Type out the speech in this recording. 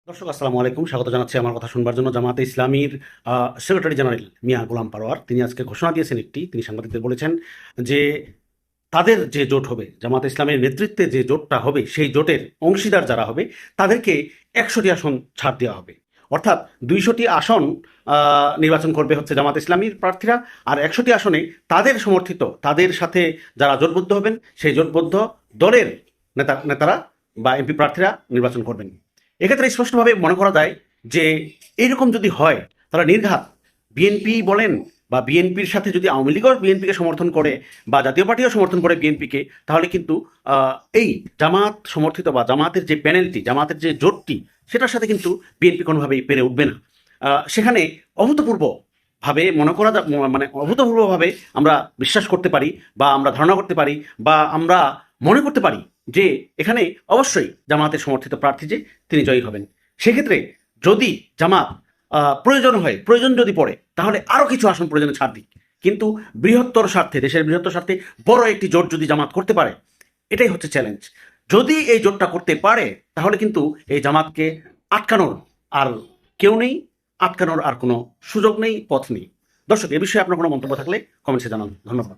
দর্শক আসসালামু আলাইকুম, স্বাগত জানাচ্ছি আমার কথা শুনবার জন্য। জামায়াতে ইসলামীর সেক্রেটারি জেনারেল মিয়া গোলাম পারোয়ার তিনি আজকে ঘোষণা দিয়েছেন তিনি সাংবাদিকদের বলেছেন যে তাদের যে জোট হবে, জামায়াতে ইসলামের নেতৃত্বে যে জোটটা হবে, সেই জোটের অংশীদার যারা হবে তাদেরকে 100টি আসন ছাড় দেওয়া হবে। অর্থাৎ 200টি আসন নির্বাচন করবে হচ্ছে জামায়াত ইসলামীর প্রার্থীরা, আর 100টি আসনে তাদের সমর্থিত, তাদের সাথে যারা জোটবদ্ধ হবেন সেই জোটবদ্ধ দলের নেতারা বা এমপি প্রার্থীরা নির্বাচন করবেন। এক্ষেত্রে স্পষ্টভাবে মনে করা যায় যে এরকম যদি হয় তাহলে নির্ঘাত বিএনপি বলেন বা বিএনপির সাথে যদি আওয়ামী লীগও বিএনপিকে সমর্থন করে বা জাতীয় পার্টিও সমর্থন করে বিএনপিকে, তাহলে কিন্তু এই জামাত সমর্থিত বা জামাতের যে প্যানেলটি, জামাতের যে জোটটি, সেটার সাথে কিন্তু বিএনপি কোনোভাবেই পেরে উঠবে না। সেখানে অভূতপূর্ব ভাবে মনে করা মানে অভূতপূর্বভাবে আমরা বিশ্বাস করতে পারি বা আমরা ধারণা করতে পারি বা আমরা মনে করতে পারি যে এখানে অবশ্যই জামাতের সমর্থিত প্রার্থী যে তিনি জয়ী হবেন। সেক্ষেত্রে যদি জামাত প্রয়োজন যদি পড়ে, তাহলে আরও কিছু আসন প্রয়োজনে ছাড় দিক, কিন্তু বৃহত্তর স্বার্থে, দেশের বৃহত্তর স্বার্থে বড় একটি জোট যদি জামাত করতে পারে, এটাই হচ্ছে চ্যালেঞ্জ। যদি এই জোটটা করতে পারে, তাহলে কিন্তু এই জামাতকে আটকানোর আর কেউ নেই, আটকানোর আর কোনো সুযোগ নেই, পথ নেই। দর্শক, এ বিষয়ে আপনার কোনো মন্তব্য থাকলে কমেন্টসে জানান। ধন্যবাদ।